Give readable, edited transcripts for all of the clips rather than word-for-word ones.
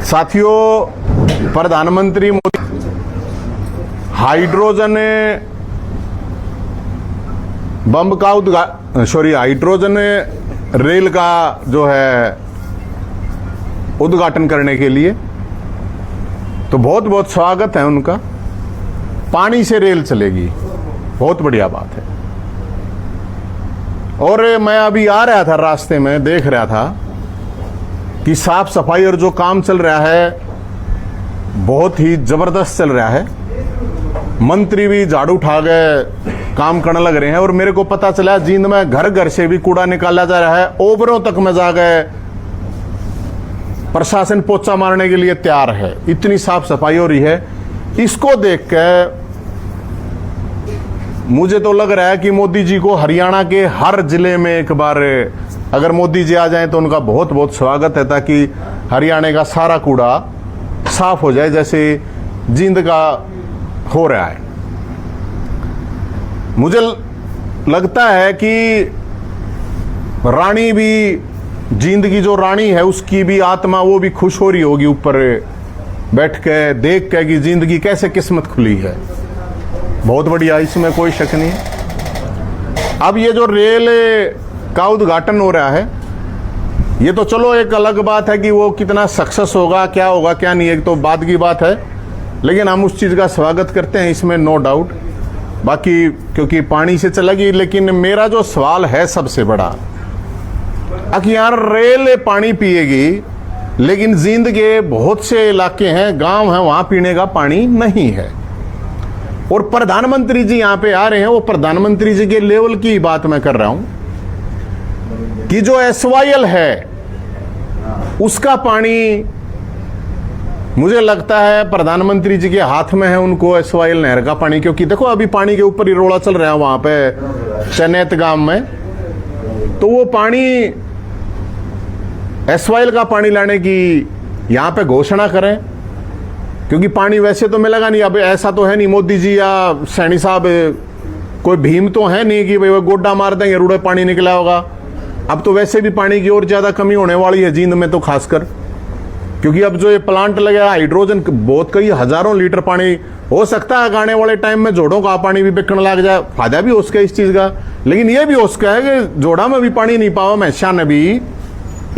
साथियों, प्रधानमंत्री Modi hydrogen hydrogen rail का जो है उद्घाटन करने के लिए तो बहुत बहुत स्वागत है उनका। पानी से रेल चलेगी, बहुत बढ़िया बात है। और मैं अभी आ रहा था, रास्ते में देख रहा था कि साफ सफाई और जो काम चल रहा है बहुत ही जबरदस्त चल रहा है। मंत्री भी झाड़ू उठा गए, काम करने लग रहे हैं। और मेरे को पता चला जींद में घर घर से भी कूड़ा निकाला जा रहा है, ओवरों तक में जा गए। प्रशासन पोछा मारने के लिए तैयार है, इतनी साफ सफाई हो रही है। इसको देख के मुझे तो लग रहा है कि मोदी जी को हरियाणा के हर जिले में एक बार अगर मोदी जी आ जाएं तो उनका बहुत बहुत स्वागत है, ताकि हरियाणा का सारा कूड़ा साफ हो जाए जैसे जींद का हो रहा है। मुझे लगता है कि रानी भी, जींद की जो रानी है उसकी भी आत्मा वो भी खुश हो रही होगी ऊपर बैठ के देख के कि जिंदगी कैसे किस्मत खुली है। बहुत बढ़िया, इसमें कोई शक नहीं। अब ये जो रेल का उद्घाटन हो रहा है ये तो चलो एक अलग बात है कि वो कितना सक्सेस होगा, क्या नहीं, एक तो बाद की बात है। लेकिन हम उस चीज का स्वागत करते हैं, इसमें नो डाउट। बाकी क्योंकि पानी से चलेगी, लेकिन मेरा जो सवाल है सबसे बड़ा कि यार रेल पानी पिएगी, लेकिन जींद के बहुत से इलाके हैं, गांव हैं, वहां पीने का पानी नहीं है। और प्रधानमंत्री जी यहां पे आ रहे हैं, वो प्रधानमंत्री जी के लेवल की बात मैं कर रहा हूं कि जो एसवाईएल है उसका पानी मुझे लगता है प्रधानमंत्री जी के हाथ में है, उनको एसवाईएल नहर का पानी। क्योंकि देखो अभी पानी के ऊपर ही रोड़ा चल रहा है वहां पे चनेत गांव में, तो वो पानी एसवाईएल का पानी लाने की यहां पे घोषणा करें, क्योंकि पानी वैसे तो मिलेगा नहीं। अब ऐसा तो है नहीं मोदी जी या सैनी साहब कोई भीम तो है नहीं कि भाई वो गोड्डा मार देंगे रूढ़े पानी निकला होगा। अब तो वैसे भी पानी की और ज्यादा कमी होने वाली है जींद में, तो खासकर क्योंकि अब जो ये प्लांट लगा हाइड्रोजन, बहुत कई हजारों लीटर पानी हो सकता है आने वाले टाइम में जोड़ों का पानी भी बिकने लग जाए। फायदा भी हो सके इस चीज का, लेकिन ये भी हो सका है कि जोड़ा में भी पानी नहीं पाओ, महसा में भी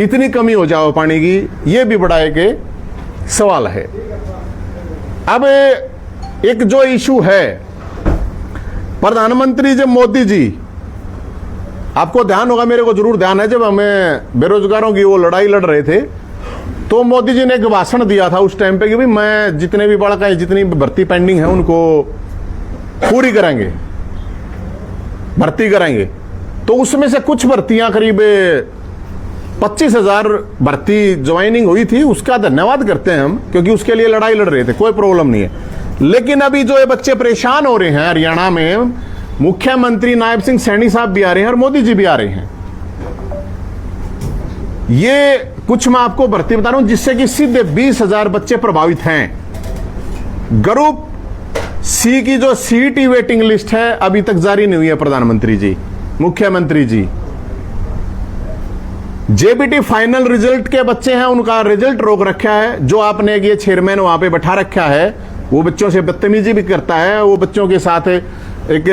इतनी कमी हो जाओ पानी की, ये भी बड़ा एक सवाल है। अब एक जो इशू है, प्रधानमंत्री जब मोदी जी, आपको ध्यान होगा, मेरे को जरूर ध्यान है, जब हमें बेरोजगारों की वो लड़ाई लड़ रहे थे तो मोदी जी ने एक भाषण दिया था उस टाइम पे कि भाई मैं जितने भी बड़ा जितनी भर्ती पेंडिंग है उनको पूरी करेंगे, भर्ती करेंगे। तो उसमें से कुछ भर्तियां करीब 25,000 भर्ती ज्वाइनिंग हुई थी, उसका धन्यवाद करते हैं हम, क्योंकि उसके लिए लड़ाई लड़ रहे थे, कोई प्रॉब्लम नहीं है। लेकिन अभी जो ये बच्चे परेशान हो रहे हैं हरियाणा में, मुख्यमंत्री नायब सिंह सैनी साहब भी आ रहे हैं और मोदी जी भी आ रहे हैं। ये कुछ मैं आपको भर्ती बता रहा हूं जिससे कि सीधे 20,000 बच्चे प्रभावित हैं। ग्रुप सी की जो सीटी वेटिंग लिस्ट है अभी तक जारी नहीं हुई है प्रधानमंत्री जी, मुख्यमंत्री जी। जेबीटी फाइनल रिजल्ट के बच्चे हैं, उनका रिजल्ट रोक रखा है। जो आपने ये चेयरमैन वहां पे बैठा रखा है वो बच्चों से बदतमीजी भी करता है, वो बच्चों के साथ एक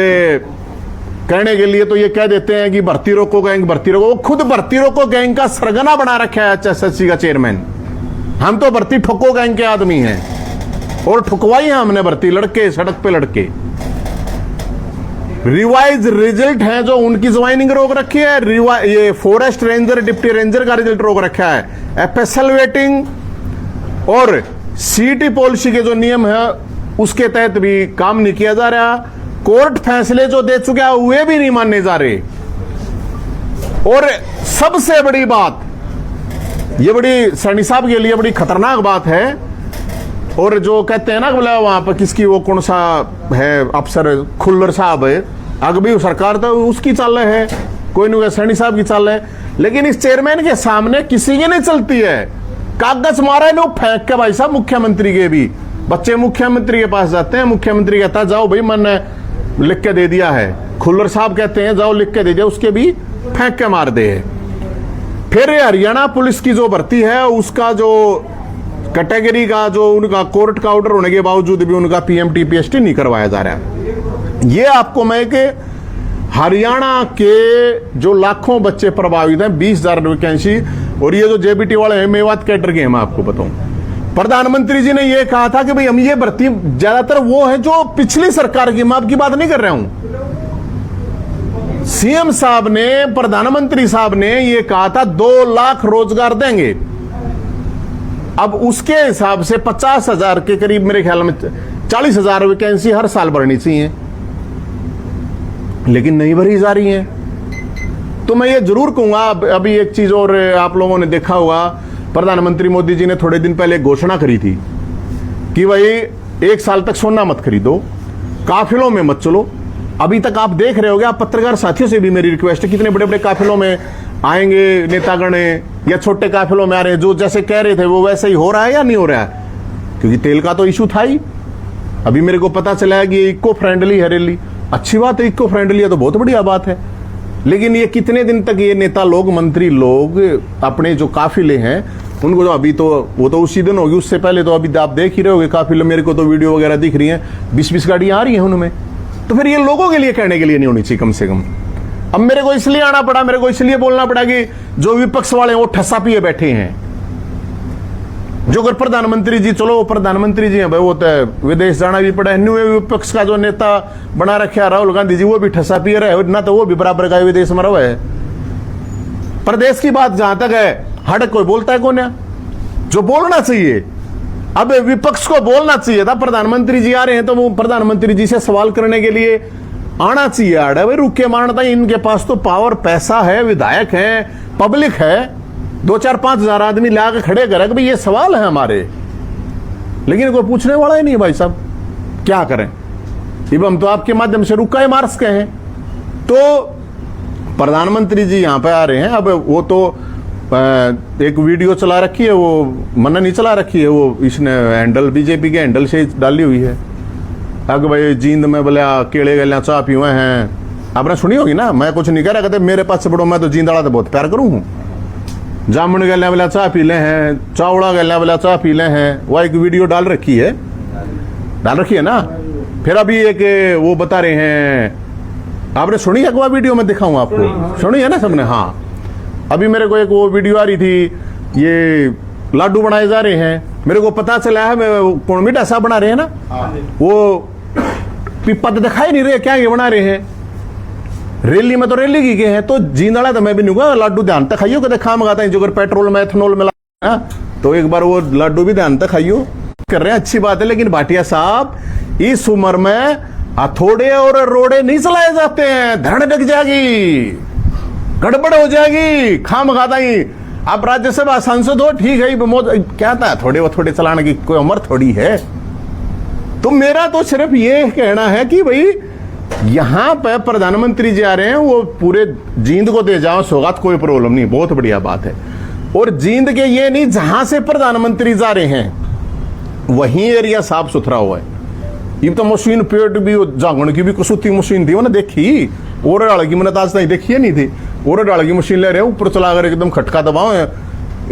कहने के लिए तो ये कह देते हैं कि भर्ती रोको गैंग, भर्ती रोको। वो खुद भर्ती रोको गैंग का सरगना बना रखा है एचएसएससी का चेयरमैन। हम तो भर्ती ठोको गैंग के आदमी हैं और ठुकवाई है हमने भर्ती, लड़के सड़क पे लड़के। रिवाइज रिजल्ट है जो उनकी ज्वाइनिंग रोक रखी है, ये फॉरेस्ट रेंजर, डिप्टी रेंजर का रिजल्ट रोक रखा है। एफएसएल वेटिंग और सीटी पॉलिसी के जो नियम है उसके तहत भी काम नहीं किया जा रहा। कोर्ट फैसले जो दे चुके हैं वे भी नहीं मानने जा रहे। और सबसे बड़ी बात, ये बड़ी सैनी साहब के लिए बड़ी खतरनाक बात है। और जो कहते हैं ना बोला वहां पर किसकी वो कौन सा है अफसर, खुल्लर साहब है, अगर भी सरकार तो उसकी चाल है, कोई नहीं सैनी साहब की चाल है। लेकिन इस चेयरमैन के सामने किसी की नहीं चलती है। कागज मारा है लोग फेंक के, भाई साहब मुख्यमंत्री के भी बच्चे मुख्यमंत्री के पास जाते हैं, मुख्यमंत्री कहता है जाओ भाई मैंने लिख के दे दिया है। खुल्लर साहब कहते हैं जाओ लिख के दे दिया, उसके भी फेंक के मार दे। फिर हरियाणा पुलिस की जो भर्ती है उसका जो कैटेगरी का जो उनका कोर्ट का ऑर्डर होने के बावजूद भी उनका पीएमटी पीएचटी नहीं करवाया जा रहा है। ये आपको मैं कि हरियाणा के जो लाखों बच्चे प्रभावित हैं, 20,000 वैकेंसी, और ये जो जेबीटी वाले हैं मेवात कैडर के हैं, मैं आपको बताऊं, प्रधानमंत्री जी ने यह कहा था कि भाई हम ये भर्ती ज्यादातर वो है जो पिछली सरकार की, मैं आपकी बात नहीं कर रहा हूं, सीएम साहब ने, प्रधानमंत्री साहब ने यह कहा था 2 लाख रोजगार देंगे। अब उसके हिसाब से 50,000 के करीब, मेरे ख्याल में 40,000 वैकेंसी हर साल भरनी चाहिए, लेकिन नहीं भरी जा रही है। तो मैं ये जरूर कहूंगा, अभी एक चीज और आप लोगों ने देखा होगा, प्रधानमंत्री मोदी जी ने थोड़े दिन पहले घोषणा करी थी कि भाई 1 साल तक सोना मत खरीदो, काफिलों में मत चलो। अभी तक आप देख रहे होगे, आप पत्रकार साथियों से भी मेरी रिक्वेस्ट है, कितने बड़े बड़े काफिलों में आएंगे नेतागण, या छोटे काफिलों में आ रहे हैं, जो जैसे कह रहे थे वो वैसे ही हो रहा है या नहीं हो रहा है? क्योंकि तेल का तो इशू था ही। अभी मेरे को पता चला है कि ये इको फ्रेंडली है रैली, अच्छी बात है, इको फ्रेंडली है तो बहुत बढ़िया बात है, लेकिन ये कितने दिन तक ये नेता लोग, मंत्री लोग, अपने जो काफिले हैं उनको, तो अभी तो वो तो उसी दिन होगी, उससे पहले तो अभी आप देख ही रहे होगे काफिले, मेरे को तो वीडियो वगैरह दिख रही हैं, 20-20 गाड़ियां आ रही हैं उनमें। तो फिर ये लोगों के लिए कहने के लिए नहीं होनी चाहिए कम से कम। अब मेरे को इसलिए आना पड़ा, मेरे को इसलिए बोलना पड़ा कि जो विपक्ष वाले हैं वो ठस्सा पिए बैठे हैं। जो अगर प्रधानमंत्री जी, चलो प्रधानमंत्री जी हैं भाई, वो तो विदेश जाना भी पड़ा है, विपक्ष का जो नेता बना रखा राहुल गांधी जी, वो भी ठस्सा पिए रहे ना, तो वो भी बराबर का विदेश में रहा है। प्रदेश की बात जहां तक है, हड़क कोई बोलता है कौन है? जो बोलना चाहिए, अब विपक्ष को बोलना चाहिए था। प्रधानमंत्री जी आ रहे हैं तो वो प्रधानमंत्री जी से सवाल करने के लिए आना चाहिए। आड़े भाई रुक के मारना, इनके पास तो पावर, पैसा है, विधायक है, पब्लिक है, 2-4-5 हजार आदमी ला के खड़े करे कि भाई ये सवाल है हमारे, लेकिन कोई पूछने वाला ही नहीं। भाई साहब क्या करें? अब हम तो आपके माध्यम से रुका ही मार्स के हैं। तो प्रधानमंत्री जी यहां पे आ रहे हैं। अब वो तो एक वीडियो चला रखी है, वो मना नहीं चला रखी है, वो इसने हैंडल, बीजेपी के हैंडल से डाली हुई है। अगर भाई जींद में बोले केड़े गलियां चाह पीवे हैं, आपने सुनी होगी ना, मैं कुछ नहीं कह रहा, कहते मेरे पास से बड़ो, मैं तो जींद वाला तो बहुत प्यार करूं हूं। जामुन गलियां वाला चाह पी ले हैं, चावड़ा गलियां वाला चाह पी ले हैं, वह एक वीडियो डाल रखी है ना। फिर अभी एक वो बता रहे हैं, आपने सुनी है वह वीडियो? मैं दिखाऊं आपको, सुनी है ना सबने? हाँ, अभी मेरे को एक वो वीडियो आ रही थी, ये लाडू बनाए जा रहे हैं, मेरे को पता चला है कौन मीठा सा बना रहे हैं ना, वो पिप्पा तो दिखाई नहीं रहे क्या ये बना रहे हैं। रैली में तो रैली की गए हैं, तो जींदाड़ा तो मैं भी नहीं कहूँगा, लाडू ध्यान तक खाइयो, कहते खा मंगाता है जो अगर पेट्रोल में एथनॉल मिला है तो एक बार वो लाडू भी ध्यान तक खाइयो। कर रहे हैं, अच्छी बात है, लेकिन भाटिया साहब इस उम्र में हथौड़े और रोड़े नहीं चलाए जाते हैं, धड़ लग जाएगी, गड़बड़ हो जाएगी, खाम खाता ही। आप राज्यसभा सांसद हो, ठीक है, क्या था थोड़े चलाने की कोई उम्र थोड़ी है। तो मेरा तो सिर्फ ये कहना है कि भाई यहां पे प्रधानमंत्री जी आ रहे हैं, वो पूरे जींद को दे जाओ सौगात, कोई प्रॉब्लम नहीं, बहुत बढ़िया बात है। और जींद के ये नहीं, जहां से प्रधानमंत्री जा रहे हैं वहीं एरिया साफ सुथरा हुआ है। ये तो मशीन पेट भी, जागण की भी कसूती मशीन थी, मैंने देखी, और डाल की मैंने आज नहीं देखी नहीं थी, और डाल की मशीन ले रहे हैं, ऊपर चला कर एकदम खटका दबाओ,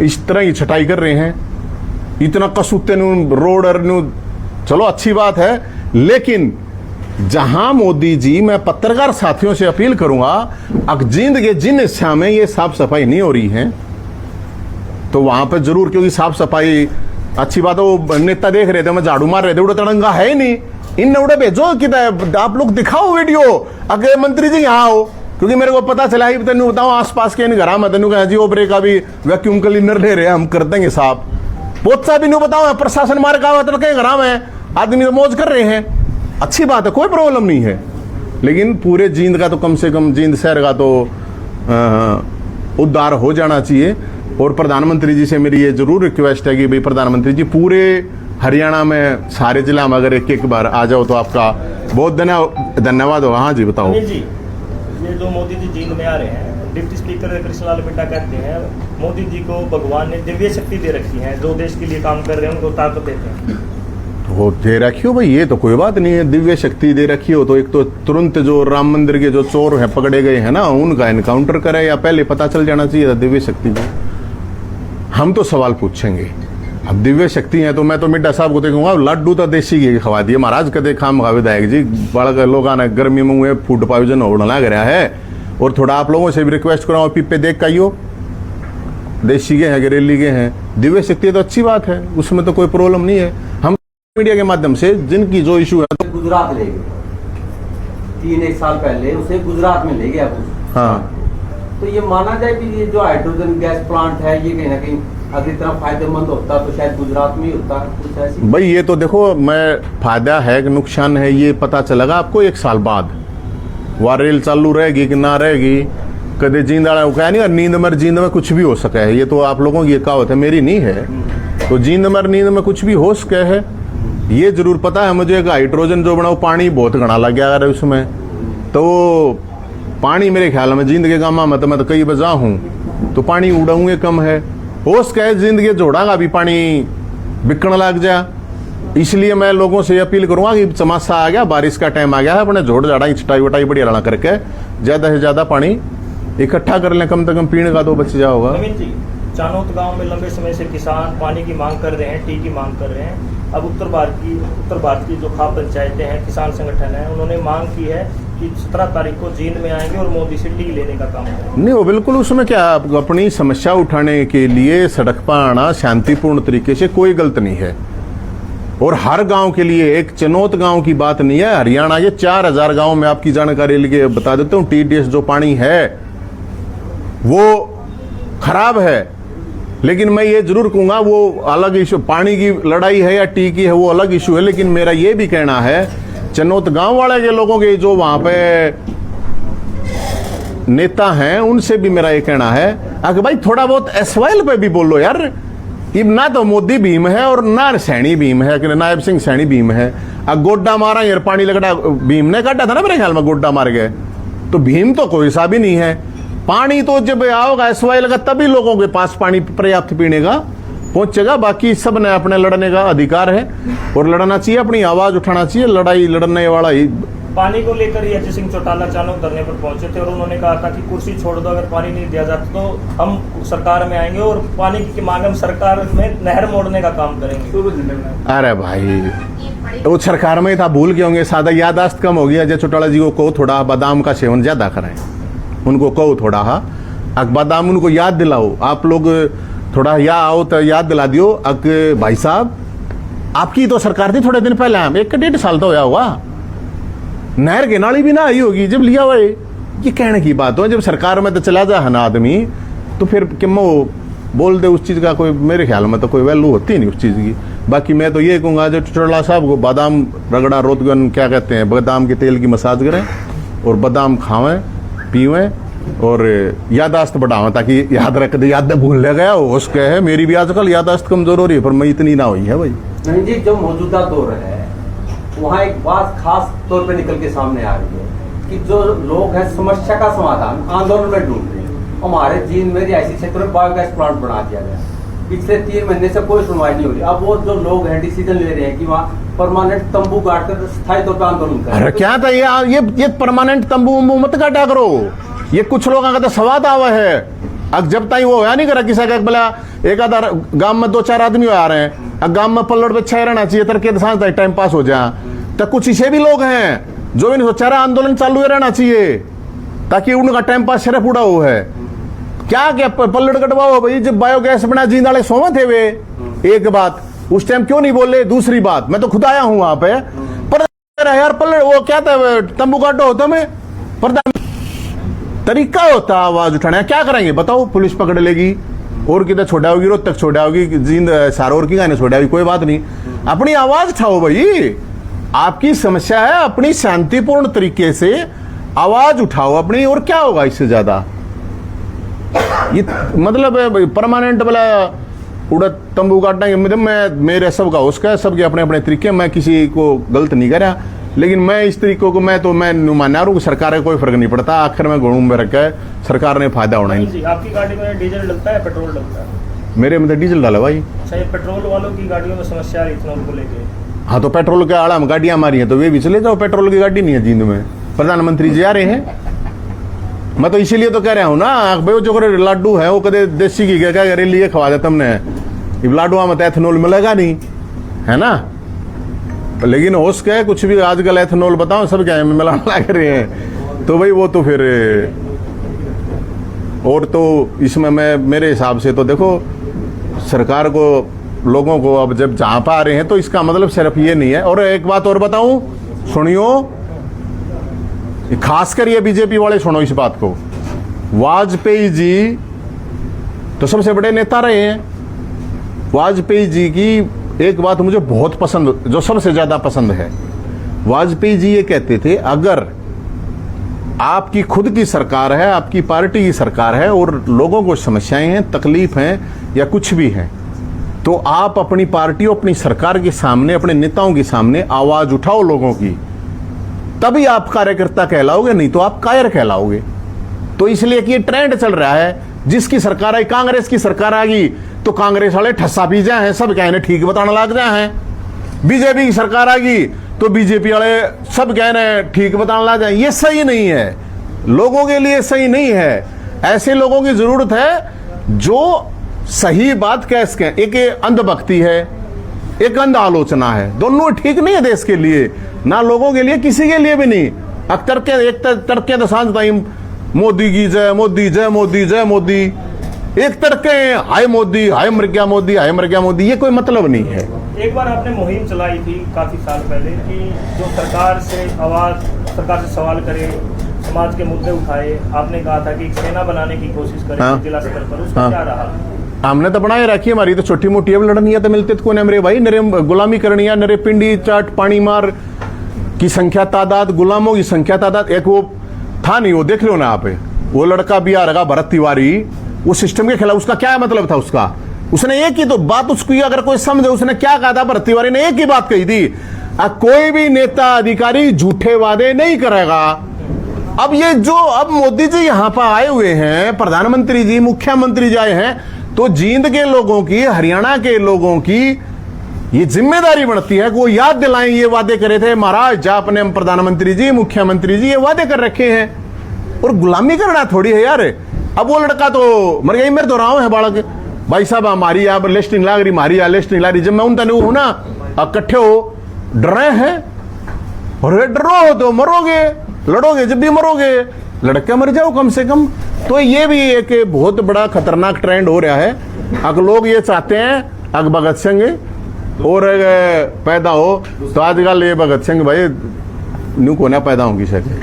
इस तरह की छटाई कर रहे हैं, इतना कसूते रोड। चलो अच्छी बात है, लेकिन जहां मोदी जी, मैं पत्रकार साथियों से अपील करूंगा, जींद के जिन हिस्सा में ये साफ सफाई नहीं हो रही है तो वहां पर जरूर, क्योंकि साफ सफाई अच्छी बात है, वो नेता देख रहे थे, मैं झाड़ू मार रहे थे, उड़े तिरंगा है ही नहीं, इन उड़े भेजो कि आप लोग दिखाओ वीडियो, अगर मंत्री जी यहाँ हो, क्योंकि मेरे को पता चला ही, तेन बताओ आसपास के घर में तेन कहा जी ओबरे का भी वैक्यूम क्लीनर ले रहे हैं, हम कर देंगे साहब, बहुत सा भी नहीं बताओ, प्रशासन मार का तो कहीं घर में आदमी तो मौज कर रहे हैं, अच्छी बात है, कोई प्रॉब्लम नहीं है, लेकिन पूरे जींद का तो कम से कम, जींद शहर का तो उद्धार हो जाना चाहिए। और प्रधानमंत्री जी से मेरी ये जरूर रिक्वेस्ट है कि भाई प्रधानमंत्री जी पूरे हरियाणा में सारे जिला में अगर एक बार आ जाओ तो आपका बहुत धन्यवाद होगा। हाँ जी बताओ जी, ये जो मोदी जी जींद में आ रहे हैं, डिप्टी स्पीकर कृष्णलाल बिड्डा कहते हैं मोदी जी को भगवान ने दिव्य शक्ति दे रखी है, जो देश के लिए काम कर रहे हैं उनको ताकत देते हैं। तो दे रखी हो भाई, ये तो कोई बात नहीं है, दिव्य शक्ति दे रखी हो तो एक तो तुरंत जो राम मंदिर के जो चोर हैं पकड़े गए हैं ना, उनका एनकाउंटर करे, या पहले पता चल जाना चाहिए था दिव्य शक्ति को। हम तो सवाल पूछेंगे, अब दिव्य शक्ति है तो मैं तो मिड्डा साहब को देखूंगा लड्डू तो देसी घी खवा दिए महाराज कदे खाम खावे दायक जी बड़ा लोग आना गर्मी में हुए फूड पॉइजन होने लग रहा है। और थोड़ा आप लोगों से भी रिक्वेस्ट कराऊँ पीपे देख का आइयो देसी के हैं घरेली के हैं दिव्य शक्ति तो अच्छी बात है उसमें तो कोई प्रॉब्लम नहीं है। हम मीडिया के माध्यम से जिनकी जो इशू है तो गुजरात ले गए 3-1 साल पहले उसे गुजरात में ले गया। हाँ तो ये माना जाए कि ये जो हाइड्रोजन गैस प्लांट है ये कहीं ना कहीं अगर इतना फायदेमंद होता तो शायद गुजरात में ही होता कुछ ऐसी। भाई ये तो देखो मैं फायदा है कि नुकसान है ये पता चलेगा आपको 1 साल बाद। वह रेल चालू रहेगी कि ना रहेगी कदे जींद वाला कहा नहीं नींद मर जींद में कुछ भी हो सके है ये तो आप लोगों की ये कहावत है मेरी नहीं है। तो जींद मर नींद में कुछ भी हो सके है ये जरूर पता है मुझे कि हाइड्रोजन जो बनाओ पानी बहुत घना लग गया अगर उसमें तो पानी मेरे ख्याल में जींद के गामा में तो मैं तो कई बजा हूँ तो पानी उड़ाऊंगे कम है हो सके जिंदगी जोड़ा का भी पानी बिकने लग जा। इसलिए मैं लोगों से अपील करूंगा कि चमासा आ गया बारिश का टाइम आ गया है अपने जोड़ जाड़ा छटाई वटाई बढ़िया रला करके ज्यादा से ज्यादा पानी इकट्ठा कर लें कम से कम पीने का तो बच जाओगा। नवीन जी चानोत गांव में लंबे समय से किसान पानी की मांग कर रहे हैं टी की मांग कर रहे हैं। अब उत्तर भारत की जो खाप पंचायतें हैं किसान संगठन है उन्होंने मांग की है कि 17 तारीख को जींद में आएंगे और मोदी से टी लेने का काम करेंगे। नहीं वो बिल्कुल उसमें क्या अपनी समस्या उठाने के लिए सड़क पर आना शांतिपूर्ण तरीके से कोई गलत नहीं है और हर गांव के लिए एक चनौत गांव की बात नहीं है। हरियाणा ये 4000 गांव में आपकी जानकारी लेके बता देता हूँ टीडीएस जो पानी है वो खराब है लेकिन मैं ये जरूर कहूंगा वो अलग इशू पानी की लड़ाई है या टी की है वो अलग इशू है। लेकिन मेरा ये भी कहना है चनौत गांव वाले के लोगों के जो वहां पे नेता हैं उनसे भी मेरा ये कहना है कि भाई थोड़ा बहुत एसवाइल पे भी बोलो यार। अब ना तो मोदी भीम है और ना सैनी भीम है कि नायब सिंह सैनी भीम है। अब गोड्डा मारा यार पानी लगड़ा भीम ने काटा था ना मेरे ख्याल में गोड्डा मार गए तो भीम तो कोई सा भी नहीं है। पानी तो जब आओगा एसवाइल का तभी लोगों के पास पानी पर्याप्त पीने का पहुंचेगा। बाकी सब ने अपने लड़ने का अधिकार है और लड़ना चाहिए अपनी आवाज उठाना चाहिए। लड़ाई लड़ने वाला ही पानी को लेकर अजय सिंह चौटाला चानोक धरने पर पहुंचे थे और उन्होंने कहा था कि कुर्सी छोड़ दो अगर पानी नहीं दिया जाता तो हम सरकार में आएंगे और पानी की मांग हम सरकार में नहर मोड़ने का काम करेंगे। अरे भाई वो सरकार में था भूल गए होंगे सादा यादाश्त कम हो गई। अजय चौटाला जी को थोड़ा बादाम का सेवन ज्यादा करें उनको कहो थोड़ा बादाम उनको याद दिलाओ। आप लोग थोड़ा या आओ तो याद दिला दियो भाई साहब आपकी तो सरकार थी थोड़े दिन पहले 1-1.5 साल तो होया हुआ नहर के नाली भी ना आई होगी जब लिया हुआ ये कहने की बात हो। जब सरकार में तो चला जा है ना आदमी तो फिर किम बोल दे उस चीज का कोई मेरे ख्याल में तो कोई वैल्यू होती नहीं उस चीज की। बाकी मैं तो ये कहूंगा जो चौटाला साहब को बादाम रगड़ा रोतगन क्या कहते हैं बादाम के तेल की मसाज करें और बादाम खावें पीवें और यादाश्त बढ़ावें ताकि याद रख दे याद भूल ले गया हो उसके है। मेरी भी आजकल यादाश्त कमजोर हो रही है पर मैं इतनी ना हुई है भाई। नहीं जी जो मौजूदा दौर है वहाँ एक बात खास तौर पे निकल के सामने आ रही है कि जो लोग हैं समस्या का समाधान आंदोलन में ढूंढ रहे हैं। हमारे जींद में रिहायशी क्षेत्र में बायोगैस प्लांट बना दिया गया पिछले 3 महीने से कोई सुनवाई नहीं हो रही। अब वो जो लोग हैं डिसीजन ले रहे हैं कि वहाँ परमानेंट तंबू गाड़ कर स्थायी तौर पर आंदोलन करें। अरे क्या था ये परमानेंट तंबू मत काटा करो। ये कुछ लोगों का तो स्वाद आवा है अब जब तक वो होया नहीं करा किसी का बोला एक आधा गांव में 2-4 आदमी आ रहे हैं अब गांव में पल्लड़ पे 6 रहना चाहिए तरके सांस तक टाइम पास हो जाए। तो कुछ ऐसे भी लोग हैं जो इन सोचा आंदोलन चालू रहना चाहिए ताकि उनका टाइम पास सिर्फ उड़ा हो है। क्या पल्लड़ कटवाओ भाई जब बायोगैस बना जींद वाले सोमा थे वे एक बात उस टाइम क्यों नहीं बोले। दूसरी बात मैं तो खुद आया हूं वहां पे पर यार पल्लड़ वो क्या था तंबू काटो होता मैं प्रधान तरीका होता आवाज उठाने क्या करेंगे बताओ। पुलिस पकड़ लेगी और किधर छोड़ा होगी रोहतक छोड़ा होगी जींद सारोर की गाने छोड़ा होगी कोई बात नहीं। अपनी आवाज उठाओ भाई आपकी समस्या है अपनी शांतिपूर्ण तरीके से आवाज उठाओ अपनी और क्या होगा इससे ज्यादा। ये मतलब परमानेंट वाला उड़ा तंबू काटना मतलब मैं मेरे सबका उसका सबके अपने अपने तरीके मैं किसी को गलत नहीं कर रहा लेकिन मैं इस तरीकों को मैं माना रहा हूँ सरकार का कोई फर्क नहीं पड़ता आखिर में घूम में रखा है सरकार ने फायदा होना ही। आपकी गाड़ी में डीजल डलता है पेट्रोल डलता है? मेरे में तो डीजल डाला भाई। अच्छा ये पेट्रोल वालों की गाड़ियों में समस्या आ रही थी उनको लेके। हाँ तो पेट्रोल के आड़ा में गाड़ियां मारी हैं तो वे भी चले जाओ पेट्रोल की गाड़ी नहीं है जींद में प्रधानमंत्री जी आ रहे हैं। मैं तो इसीलिए तो कह रहा हूँ ना भाई जो लड्डू है वो कदे देसी घी क्या रेली खवा देता हमने ये लाडवा में तो एथेनॉल मिलेगा नहीं, है ना। लेकिन हो सके कुछ भी आजकल एथेनॉल बताओ सब क्या मिलाने लग रहे हैं, तो भाई वो तो फिर और तो इसमें मैं मेरे हिसाब से तो देखो सरकार को लोगों को अब जब जहां पा रहे हैं तो इसका मतलब सिर्फ ये नहीं है। और एक बात और बताऊं, सुनियो, खासकर ये बीजेपी वाले सुनो इस बात को, वाजपेयी जी तो सबसे बड़े नेता रहे हैं। वाजपेयी जी की एक बात मुझे बहुत पसंद, जो सबसे ज्यादा पसंद है, वाजपेयी जी ये कहते थे अगर आपकी खुद की सरकार है, आपकी पार्टी की सरकार है और लोगों को समस्याएं हैं, तकलीफ हैं या कुछ भी है, तो आप अपनी पार्टी और अपनी सरकार के सामने, अपने नेताओं के सामने आवाज उठाओ लोगों की, तभी आप कार्यकर्ता कहलाओगे, नहीं तो आप कायर कहलाओगे। तो इसलिए कि ये ट्रेंड चल रहा है, जिसकी सरकार आई, कांग्रेस की सरकार आ गई तो कांग्रेस वाले ठस्सा पी जाए हैं, सब कहने ठीक बताने लग जाए हैं। बीजेपी की सरकार आ गई तो बीजेपी वाले सब कह रहे हैं ठीक बताने लग जाए। ये सही नहीं है, लोगों के लिए सही नहीं है। ऐसे लोगों की जरूरत है जो सही बात कह सकें। एक अंधभक्ति है, एक अंध आलोचना है, दोनों ठीक नहीं है देश के लिए, ना लोगों के लिए, किसी के लिए भी नहीं। अक्तर के एक तड़के तो सांझ टाइम मोदी की जय मोदी, जय मोदी, जय मोदी, एक तड़के हाय मोदी, हाय मर गया मोदी, हाय मर गया मोदी, ये कोई मतलब नहीं है। एक बार आपने मुहिम चलाई थी काफी साल पहले कि जो सरकार से सवाल करे, समाज के मुद्दे उठाए, आपने कहा था कि एक सेना बनाने की कोशिश करें। हाँ। जिला स्तर पर उसका क्या रहा? हमने तो बनाए रखी, हमारी तो छोटी मोटी अब लड़नी है तो मिलते तो कोई मेरे भाई, नरे गुलामी करनी है, नरे पिंडी चाट पानी मार की संख्या तादाद, गुलामों की संख्या तादाद। एक वो था नहीं, वो देख लो ना आप, वो लड़का भी आ रहा भरत तिवारी, वो सिस्टम के खिलाफ, उसका क्या मतलब था उसका, उसने एक ही तो बात उसकी अगर कोई समझे, उसने क्या कहा था, भरत तिवारी ने एक ही बात कही थी, कोई भी नेता अधिकारी झूठे वादे नहीं करेगा। अब ये जो अब मोदी जी यहां पर आए हुए हैं, प्रधानमंत्री जी, मुख्यमंत्री जी आए हैं, तो जींद के लोगों की, हरियाणा के लोगों की ये जिम्मेदारी बनती है कि वो याद दिलाएं ये वादे करे थे महाराज, जा अपने प्रधानमंत्री जी, मुख्यमंत्री जी ये वादे कर रखे हैं। और गुलामी करना थोड़ी है यार। अब वो लड़का तो मर गई, मेरे तो राव है बालक, भाई साहब हमारी यहाँ पर लिस्ट नहीं लाग रही, हमारी यहाँ लिस्ट नहीं ला रही। जब मैं उनका नहीं हूं ना, इकट्ठे हो डरे हैं, और डरो तो मरोगे, लड़ोगे जब भी मरोगे, लड़के मर जाओ कम से कम। तो ये भी एक बहुत बड़ा खतरनाक ट्रेंड हो रहा है। अगर लोग ये चाहते हैं अगर भगत सिंह और पैदा हो, तो आजकल ये भगत सिंह भाई न्यू कोना पैदा होंगी शायद।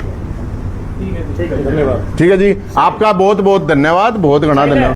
धन्यवाद। ठीक है जी, आपका बहुत बहुत धन्यवाद, बहुत घना धन्यवाद।